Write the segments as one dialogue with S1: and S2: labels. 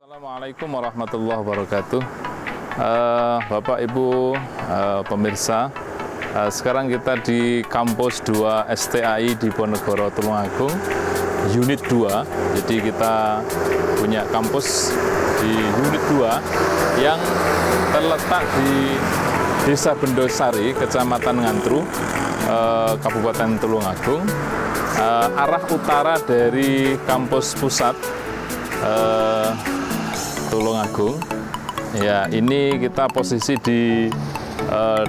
S1: Assalamualaikum warahmatullahi wabarakatuh. Bapak Ibu pemirsa, sekarang kita di kampus 2 STAI Diponegoro Tulungagung unit 2. Jadi kita punya kampus di unit 2 yang terletak di Desa Bendosari, Kecamatan Ngantru, Kabupaten Tulungagung, arah utara dari kampus pusat Tulungagung. Ya, ini kita posisi di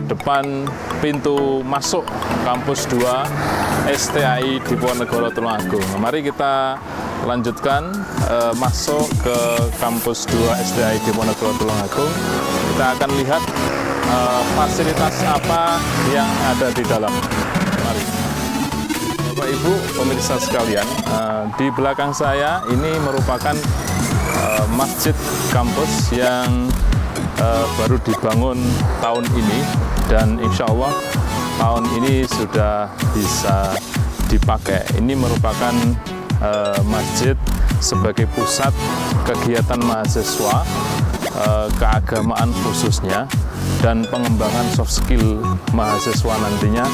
S1: depan pintu masuk kampus 2 STAI Diponegoro Tulungagung. Mari kita lanjutkan masuk ke kampus 2 STAI Diponegoro Tulungagung. Kita akan lihat fasilitas apa yang ada di dalam. Mari. Bapak Ibu pemirsa sekalian, di belakang saya ini merupakan masjid kampus yang baru dibangun tahun ini, dan insya Allah tahun ini sudah bisa dipakai. Ini merupakan masjid sebagai pusat kegiatan mahasiswa, keagamaan khususnya, dan pengembangan soft skill mahasiswa nantinya,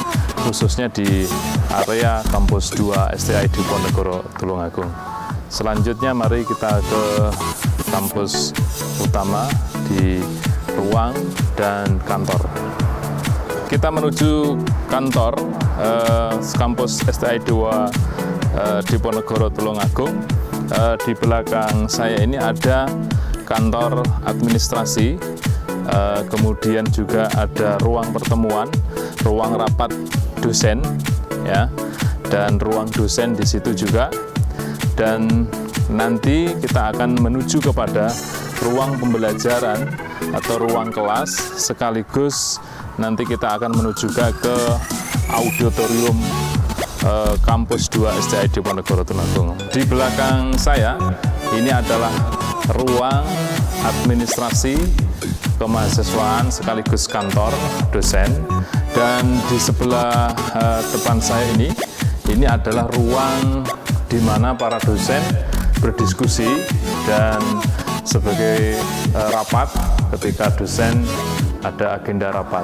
S1: khususnya di area kampus 2 STAI Diponegoro Tulungagung. Selanjutnya mari kita ke kampus utama di ruang dan kantor. Kita menuju kantor kampus STAI 2 Diponegoro Tulungagung. Di belakang saya ini ada kantor administrasi, kemudian juga ada ruang pertemuan, ruang rapat dosen, ya, dan ruang dosen di situ juga. Dan nanti kita akan menuju kepada ruang pembelajaran atau ruang kelas, sekaligus nanti kita akan menuju ke auditorium kampus 2 STAI Diponegoro Tulungagung. Di belakang saya ini adalah ruang administrasi kemahasiswaan sekaligus kantor dosen, dan di sebelah depan saya ini adalah ruang di mana para dosen berdiskusi dan sebagai rapat ketika dosen ada agenda rapat.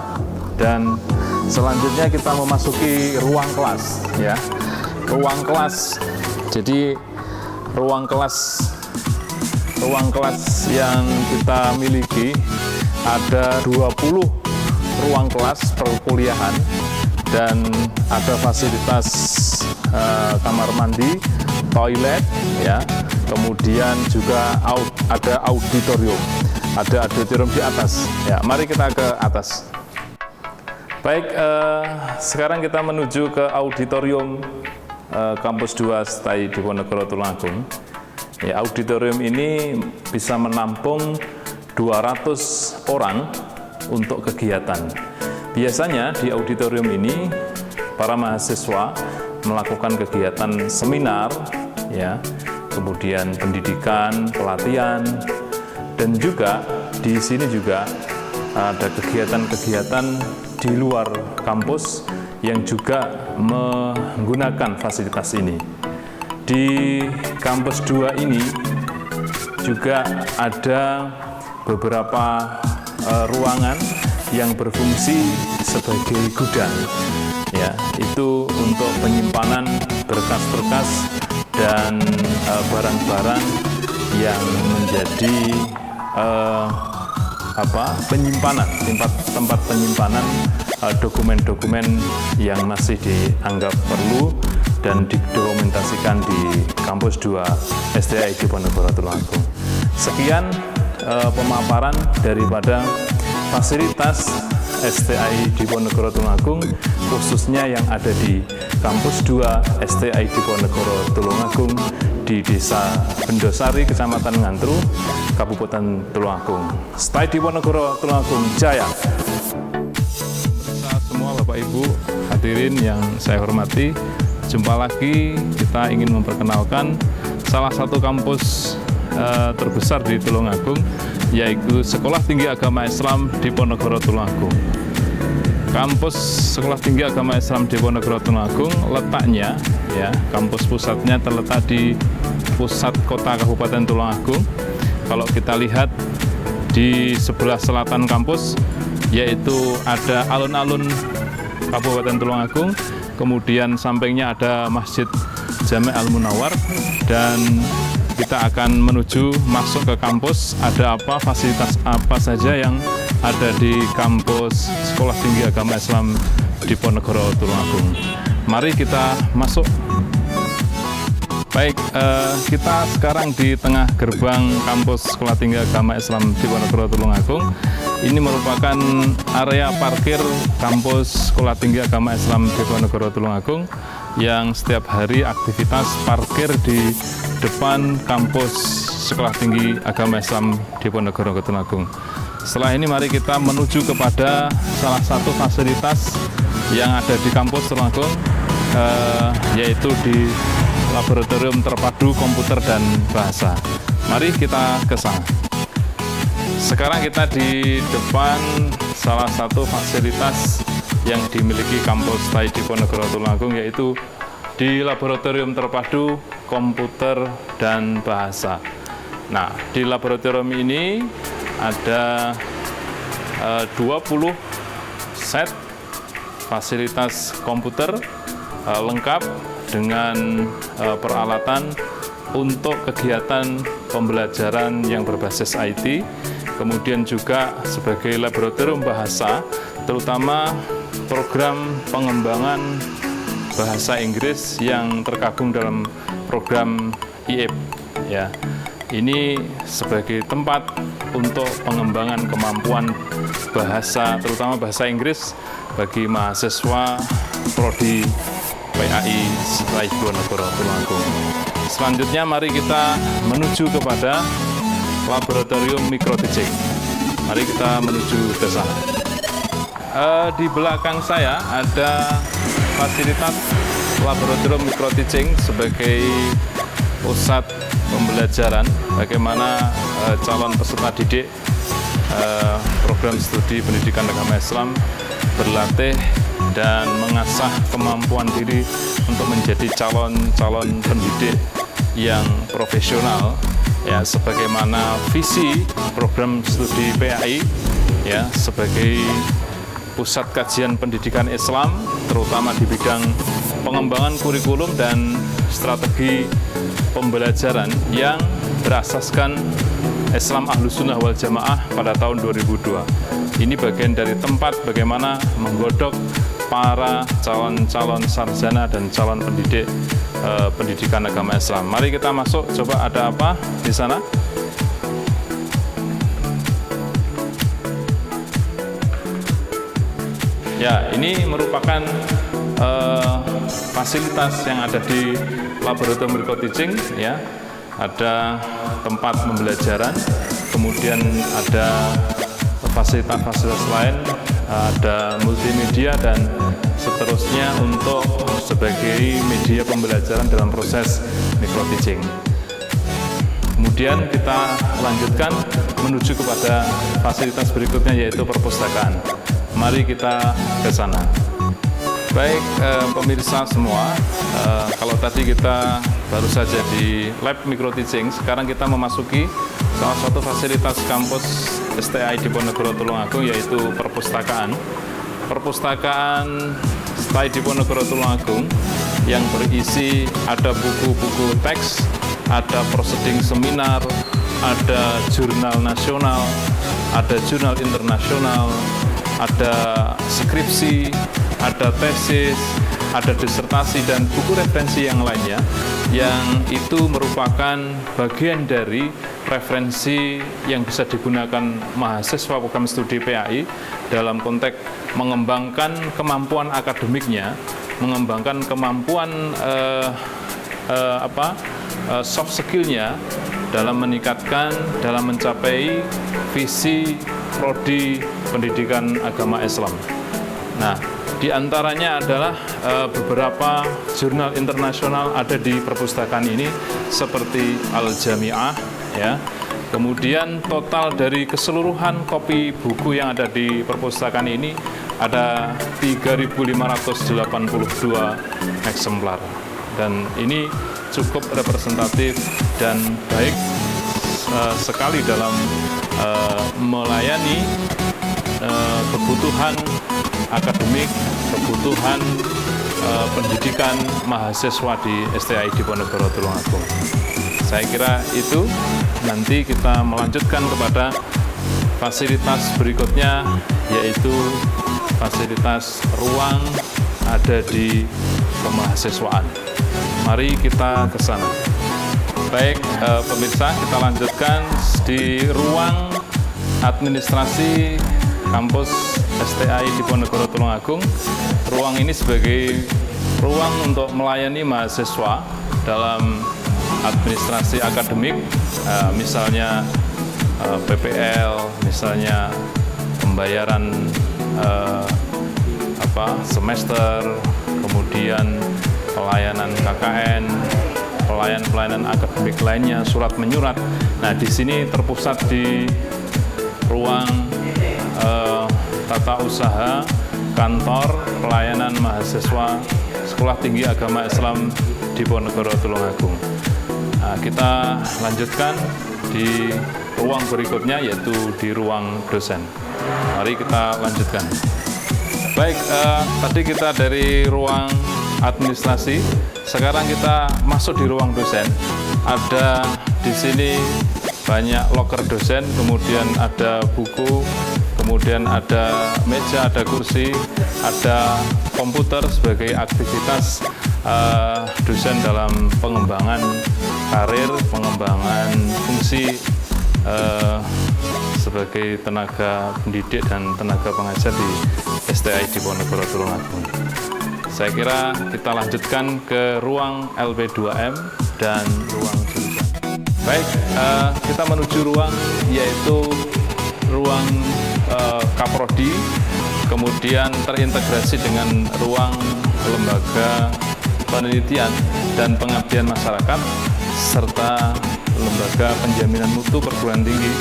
S1: Dan selanjutnya kita memasuki ruang kelas, ya. Ruang kelas. Jadi ruang kelas yang kita miliki ada 20 ruang kelas perkuliahan, dan ada fasilitas kamar mandi, toilet, ya. Kemudian juga ada auditorium di atas. Ya, mari kita ke atas. Baik, sekarang kita menuju ke auditorium kampus 2 STAI Diponegoro Tulungagung. Ya, auditorium ini bisa menampung 200 orang untuk kegiatan. Biasanya di auditorium ini para mahasiswa melakukan kegiatan seminar, ya, kemudian pendidikan, pelatihan, dan juga di sini juga ada kegiatan-kegiatan di luar kampus yang juga menggunakan fasilitas ini. Di kampus 2 ini juga ada beberapa ruangan yang berfungsi sebagai gudang, ya, itu untuk penyimpanan berkas-berkas dan barang-barang yang menjadi tempat penyimpanan dokumen-dokumen yang masih dianggap perlu dan didokumentasikan di kampus 2 STAI Diponegoro Tulungagung. Sekian pemaparan daripada fasilitas STAI Diponegoro Tulungagung, khususnya yang ada di kampus 2 STAI Diponegoro Tulungagung di Desa Bendosari, Kecamatan Ngantru, Kabupaten Tulungagung. STAI Diponegoro Tulungagung Jaya. Semua Bapak Ibu hadirin yang saya hormati, jumpa lagi. Kita ingin memperkenalkan salah satu kampus terbesar di Tulungagung, yaitu Sekolah Tinggi Agama Islam Diponegoro Tulungagung. Kampus Sekolah Tinggi Agama Islam Diponegoro Tulungagung letaknya, ya, kampus pusatnya terletak di pusat kota Kabupaten Tulungagung, kalau kita lihat di sebelah selatan kampus, yaitu ada alun-alun Kabupaten Tulungagung, kemudian sampingnya ada Masjid Jami' Al-Munawwar, dan kita akan menuju masuk ke kampus. Ada apa, fasilitas apa saja yang ada di kampus Sekolah Tinggi Agama Islam Diponegoro Tulungagung. Mari kita masuk. Baik, kita sekarang di tengah gerbang kampus Sekolah Tinggi Agama Islam Diponegoro Tulungagung. Ini merupakan area parkir kampus Sekolah Tinggi Agama Islam Diponegoro Tulungagung yang setiap hari aktivitas parkir di depan kampus Sekolah Tinggi Agama Islam Diponegoro Tulungagung. Setelah ini mari kita menuju kepada salah satu fasilitas yang ada di kampus Tulungagung, yaitu di Laboratorium Terpadu Komputer dan Bahasa. Mari kita ke sana. Sekarang kita di depan salah satu fasilitas yang dimiliki kampus TAI Diponegoro Tulungagung, yaitu di Laboratorium Terpadu Komputer dan Bahasa. Nah, di laboratorium ini ada 20 set fasilitas komputer lengkap dengan peralatan untuk kegiatan pembelajaran yang berbasis IT. Kemudian juga sebagai laboratorium bahasa, terutama program pengembangan bahasa Inggris yang tergabung dalam program IEP. Ya, ini sebagai tempat untuk pengembangan kemampuan bahasa, terutama bahasa Inggris bagi mahasiswa prodi PAI TAI Diponegoro Tulungagung. Selanjutnya mari kita menuju kepada Laboratorium Micro Teaching. Mari kita menuju ke sana. Di belakang saya ada fasilitas Laboratorium Micro Teaching sebagai pusat pembelajaran bagaimana calon peserta didik program studi pendidikan agama Islam berlatih dan mengasah kemampuan diri untuk menjadi calon pendidik yang profesional, ya, sebagaimana visi program studi PAI, ya, sebagai pusat kajian pendidikan Islam terutama di bidang pengembangan kurikulum dan strategi pembelajaran yang berasaskan Islam Ahlus Sunnah wal Jamaah pada tahun 2002. Ini bagian dari tempat bagaimana menggodok para calon sarjana dan calon pendidik pendidikan agama Islam. Mari kita masuk, coba ada apa di sana? Ya, ini merupakan fasilitas yang ada di Laboratorium Micro Teaching, ya. Ada tempat pembelajaran, kemudian ada fasilitas-fasilitas lain, ada multimedia dan seterusnya untuk sebagai media pembelajaran dalam proses micro teaching. Kemudian kita lanjutkan menuju kepada fasilitas berikutnya, yaitu perpustakaan. Mari kita ke sana. Baik, pemirsa semua, kalau tadi kita baru saja di lab micro teaching, sekarang kita memasuki salah satu fasilitas kampus STAI Diponegoro Tulungagung, yaitu perpustakaan. Perpustakaan STAI Diponegoro Tulungagung yang berisi ada buku-buku teks, ada proceeding seminar, ada jurnal nasional, ada jurnal internasional, ada skripsi, ada tesis, ada disertasi, dan buku referensi yang lainnya, yang itu merupakan bagian dari referensi yang bisa digunakan mahasiswa program studi PAI dalam konteks mengembangkan kemampuan akademiknya, mengembangkan kemampuan soft skill-nya dalam meningkatkan, dalam mencapai visi prodi pendidikan agama Islam. Nah, di antaranya adalah beberapa jurnal internasional ada di perpustakaan ini seperti Al-Jami'ah, ya. Kemudian total dari keseluruhan kopi buku yang ada di perpustakaan ini ada 3.582 eksemplar. Dan ini cukup representatif dan baik sekali dalam melayani kebutuhan akademik, kebutuhan pendidikan mahasiswa di STAI Diponegoro Tulungagung. Saya kira itu. Nanti kita melanjutkan kepada fasilitas berikutnya, yaitu fasilitas ruang ada di kemahasiswaan. Mari kita ke sana. Baik, pemirsa, kita lanjutkan di ruang administrasi kampus STAI Diponegoro Tulungagung. Ruang ini sebagai ruang untuk melayani mahasiswa dalam administrasi akademik, misalnya PPL, misalnya pembayaran semester, kemudian pelayanan KKN, pelayanan akademik lainnya, surat menyurat. Nah, di sini terpusat di ruang tata usaha kantor pelayanan mahasiswa Sekolah Tinggi Agama Islam Diponegoro Tulungagung. Nah, kita lanjutkan di ruang berikutnya, yaitu di ruang dosen. Mari kita lanjutkan. Baik, tadi kita dari ruang administrasi, sekarang kita masuk di ruang dosen. Ada di sini banyak loker dosen, kemudian ada buku, kemudian ada meja, ada kursi, ada komputer sebagai aktivitas dosen dalam pengembangan karir, pengembangan fungsi sebagai tenaga pendidik dan tenaga pengajar di STAI Diponegoro Tulungagung. Saya kira kita lanjutkan ke ruang LP2M dan ruang jurusan. Baik, kita menuju ruang, yaitu ruang Kaprodi, kemudian terintegrasi dengan ruang lembaga penelitian dan pengabdian masyarakat, serta lembaga penjaminan mutu perguruan tinggi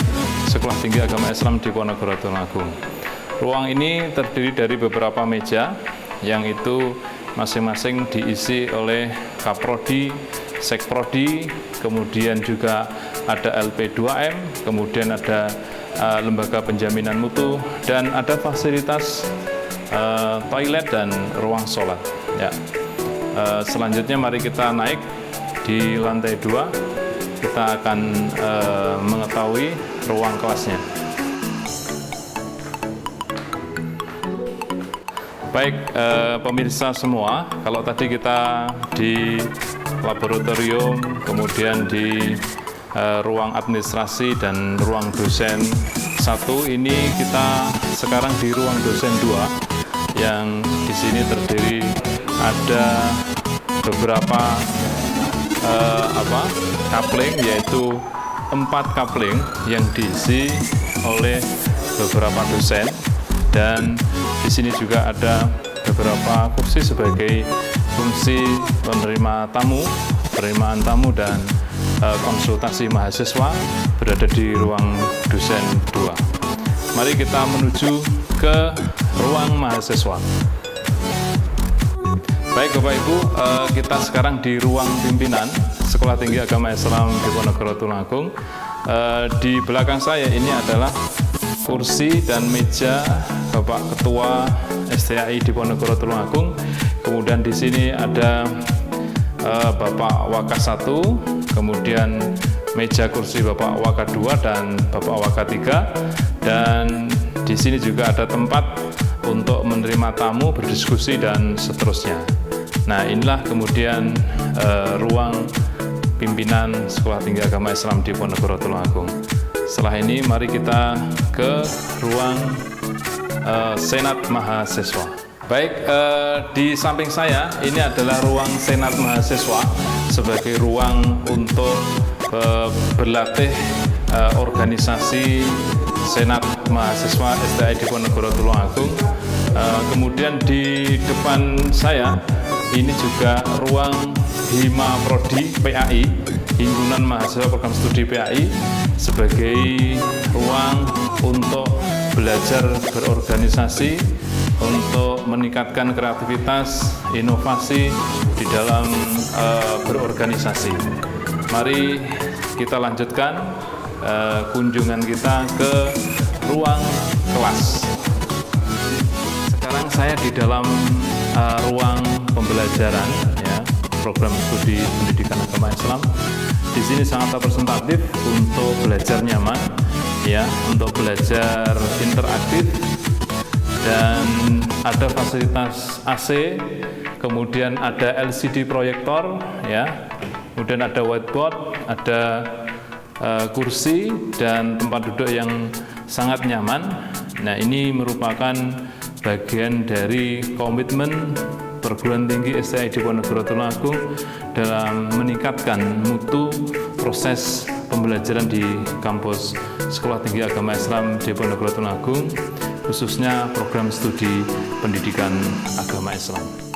S1: Sekolah Tinggi Agama Islam Diponegoro Tulungagung. Ruang ini terdiri dari beberapa meja, yang itu masing-masing diisi oleh Kaprodi, Sekprodi, kemudian juga ada LP2M, kemudian ada lembaga penjaminan mutu, dan ada fasilitas toilet dan ruang sholat. Ya. Selanjutnya mari kita naik di lantai 2, kita akan mengetahui ruang kelasnya. Baik, pemirsa semua, kalau tadi kita di laboratorium, kemudian di ruang administrasi dan ruang dosen 1, ini kita sekarang di ruang dosen 2, yang di sini terdiri ada beberapa kapling, yaitu 4 kapling yang diisi oleh beberapa dosen, dan di sini juga ada beberapa kursi sebagai fungsi penerima tamu, penerimaan tamu dan konsultasi mahasiswa berada di ruang dosen 2. Mari kita menuju ke ruang mahasiswa. Baik Bapak Ibu, kita sekarang di ruang pimpinan Sekolah Tinggi Agama Islam Diponegoro Tulungagung. Di belakang saya ini adalah kursi dan meja Bapak Ketua STAI Diponegoro Tulungagung. Kemudian di sini ada Bapak Waka 1, kemudian meja kursi Bapak Waka 2 dan Bapak Waka 3, dan di sini juga ada tempat untuk menerima tamu, berdiskusi dan seterusnya. Nah, inilah kemudian ruang pimpinan Sekolah Tinggi Agama Islam Diponegoro Tulungagung. Setelah ini mari kita ke ruang Senat Mahasiswa. Baik, di samping saya ini adalah ruang Senat Mahasiswa sebagai ruang untuk berlatih organisasi Senat Mahasiswa STAI Diponegoro Tulungagung. Kemudian di depan saya ini juga ruang Hima Prodi PAI, Himpunan Mahasiswa Program Studi PAI, sebagai ruang untuk belajar berorganisasi, untuk meningkatkan kreativitas, inovasi di dalam berorganisasi. Mari kita lanjutkan kunjungan kita ke ruang kelas. Sekarang saya di dalam ruang pembelajaran, ya, program studi pendidikan agama Islam. Di sini sangat representatif untuk belajar nyaman, ya, untuk belajar interaktif, dan ada fasilitas AC, kemudian ada LCD proyektor, ya, kemudian ada whiteboard, ada kursi dan tempat duduk yang sangat nyaman. Nah, ini merupakan bagian dari komitmen perguruan tinggi STI Diponegoro Tulungagung dalam meningkatkan mutu proses pembelajaran di kampus Sekolah Tinggi Agama Islam Diponegoro Tulungagung, khususnya program studi pendidikan agama Islam.